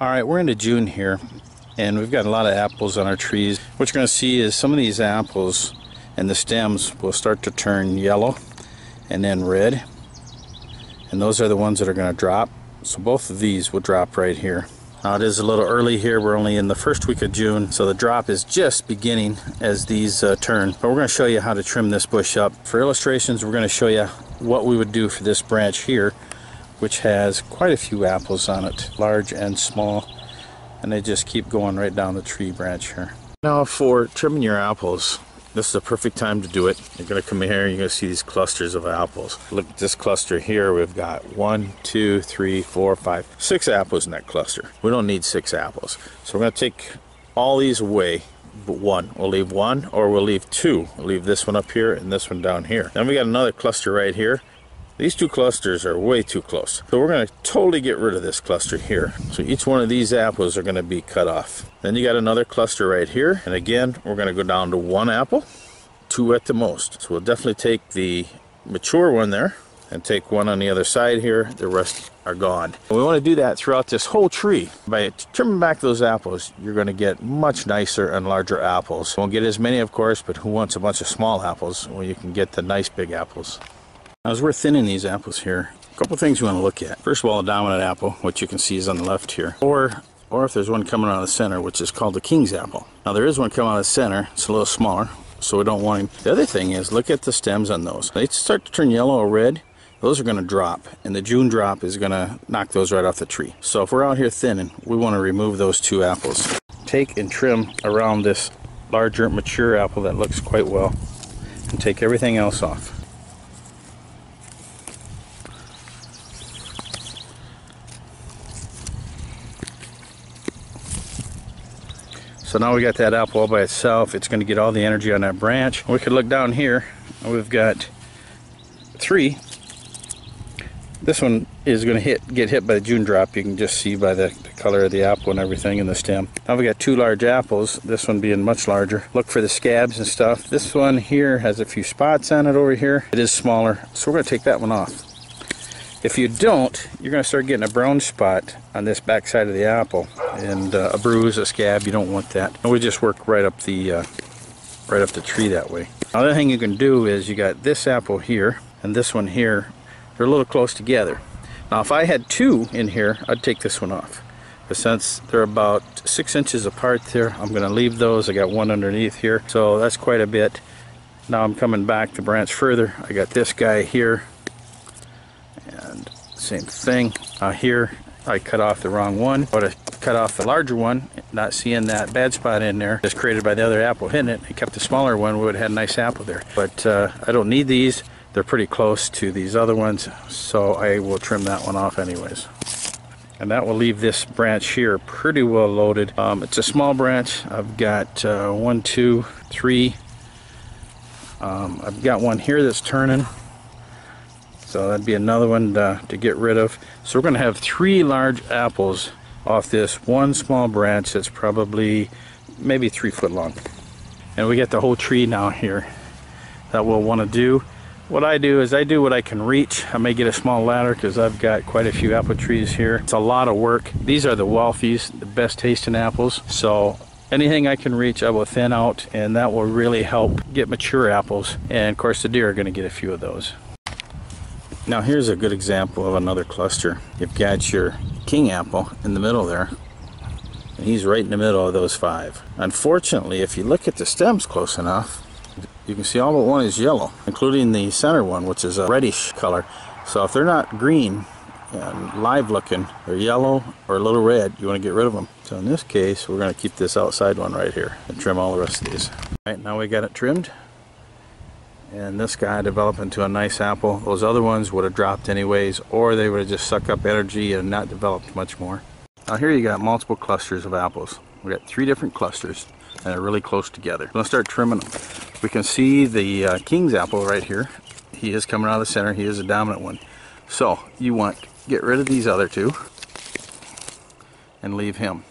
Alright, we're into June here, and we've got a lot of apples on our trees. What you're going to see is some of these apples and the stems will start to turn yellow and then red, and those are the ones that are going to drop. So both of these will drop right here. Now it is a little early here, we're only in the first week of June, so the drop is just beginning as these turn. But we're going to show you how to trim this bush up. For illustrations, we're going to show you what we would do for this branch here, which has quite a few apples on it, large and small, and they just keep going right down the tree branch here. Now for trimming your apples, this is the perfect time to do it. You're going to come in here and you're going to see these clusters of apples. Look at this cluster here. We've got 1, 2, 3, 4, 5, 6 apples in that cluster. We don't need 6 apples. So we're going to take all these away but one. We'll leave one, or we'll leave 2. We'll leave this one up here and this one down here. Then we got another cluster right here. These 2 clusters are way too close. So we're going to totally get rid of this cluster here. So each one of these apples are going to be cut off. Then you got another cluster right here. And again, we're going to go down to 1 apple, 2 at the most. So we'll definitely take the mature one there and take one on the other side here. The rest are gone. And we want to do that throughout this whole tree. By trimming back those apples, you're going to get much nicer and larger apples. Won't get as many, of course, but who wants a bunch of small apples when you can get the nice big apples? As we're thinning these apples here, a couple things we want to look at. First of all, a dominant apple, which you can see is on the left here. Or if there's one coming out of the center, which is called the king's apple. Now there is one coming out of the center, it's a little smaller, so we don't want him. The other thing is, look at the stems on those. They start to turn yellow or red, those are going to drop, and the June drop is going to knock those right off the tree. So if we're out here thinning, we want to remove those 2 apples. Take and trim around this larger mature apple that looks quite well, and take everything else off. So now we got that apple all by itself. It's going to get all the energy on that branch. We could look down here, and we've got 3. This one is going to get hit by the June drop. You can just see by the color of the apple and everything in the stem. Now we got 2 large apples, this one being much larger. Look for the scabs and stuff. This one here has a few spots on it over here. It is smaller, so we're going to take that one off. If you don't, you're going to start getting a brown spot on this back side of the apple, and a bruise, a scab. You don't want that. And we just work right up the tree that way. Another thing you can do is you got this apple here and this one here. They're a little close together. Now if I had 2 in here, I'd take this one off. But since they're about 6 inches apart there, I'm going to leave those. I got one underneath here, so that's quite a bit. Now I'm coming back the branch further. I got this guy here. And same thing here. I cut off the wrong one. I would have cut off the larger one, not seeing that bad spot in there that's created by the other apple hitting it. I kept the smaller one, we would have had a nice apple there. But I don't need these. They're pretty close to these other ones, so I will trim that one off anyways. And that will leave this branch here pretty well loaded. It's a small branch. I've got 1, 2, 3. I've got one here that's turning. So that'd be another one to get rid of. So we're going to have 3 large apples off this one small branch that's probably maybe 3 foot long. And we get the whole tree now here that we'll want to do. What I do is I do what I can reach. I may get a small ladder because I've got quite a few apple trees here. It's a lot of work. These are the wealthies, the best tasting apples. So anything I can reach I will thin out, and that will really help get mature apples. And of course the deer are going to get a few of those. Now here's a good example of another cluster. You've got your king apple in the middle there, and he's right in the middle of those 5. Unfortunately, if you look at the stems close enough, you can see all but one is yellow, including the center one, which is a reddish color. So if they're not green and live looking, they're yellow or a little red, you want to get rid of them. So in this case, we're going to keep this outside one right here and trim all the rest of these. All right, now we got it trimmed. And this guy developed into a nice apple. Those other ones would have dropped anyways, or they would have just sucked up energy and not developed much more. Now here you got multiple clusters of apples. We got 3 different clusters, and they're really close together. Let's start trimming them. We can see the king's apple right here. He is coming out of the center. He is a dominant one. So you want to get rid of these other 2 and leave him.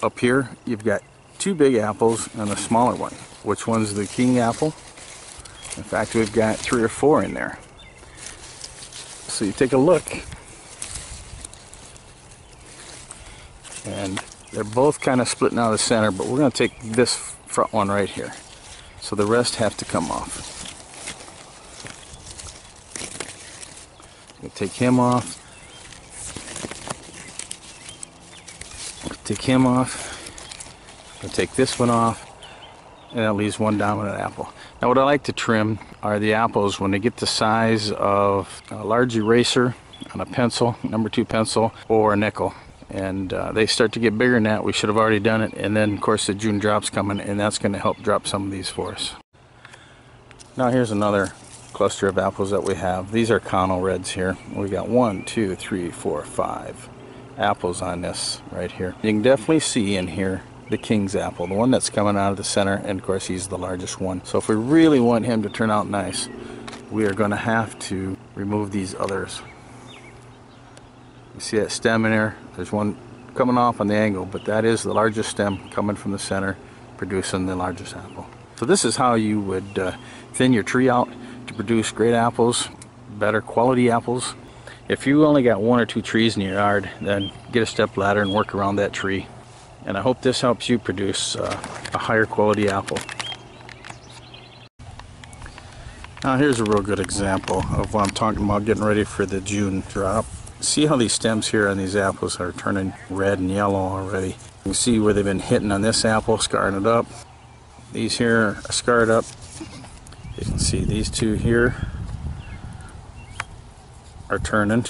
Up here you've got 2 big apples and a smaller one. Which one's the king apple? In fact, we've got 3 or 4 in there. So you take a look They're both kind of splitting out of the center, but we're going to take this front one right here. So the rest have to come off. We'll take him off. Take him off. We'll take this one off. And that leaves one dominant apple. Now what I like to trim are the apples when they get the size of a large eraser on a pencil, number 2 pencil, or a nickel. And they start to get bigger than that. We should have already done it. And then of course the June drop's coming, and that's going to help drop some of these for us. Now here's another cluster of apples that we have. These are Connell Reds here. We got 1, 2, 3, 4, 5 apples on this right here. You can definitely see in here the king's apple, the one that's coming out of the center, and of course he's the largest one. So if we really want him to turn out nice, we are going to have to remove these others. You see that stem in there? There's one coming off on the angle, but that is the largest stem coming from the center, producing the largest apple. So this is how you would thin your tree out to produce great apples, better quality apples. If you only got 1 or 2 trees in your yard, then get a step ladder and work around that tree. And I hope this helps you produce a higher quality apple. Now here's a real good example of what I'm talking about, getting ready for the June drop. See how these stems here on these apples are turning red and yellow already. You can see where they've been hitting on this apple, scarring it up. These here are scarred up. You can see these 2 here are turning.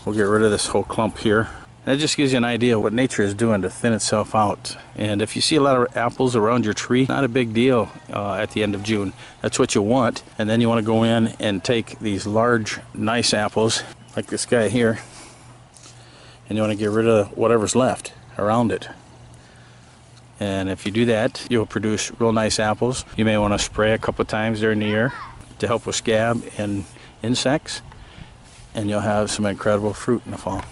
We'll get rid of this whole clump here. That just gives you an idea of what nature is doing to thin itself out. And if you see a lot of apples around your tree, not a big deal at the end of June. That's what you want. And then you want to go in and take these large, nice apples, like this guy here, and you want to get rid of whatever's left around it. And if you do that, you'll produce real nice apples. You may want to spray a couple of times during the year to help with scab and insects, and you'll have some incredible fruit in the fall.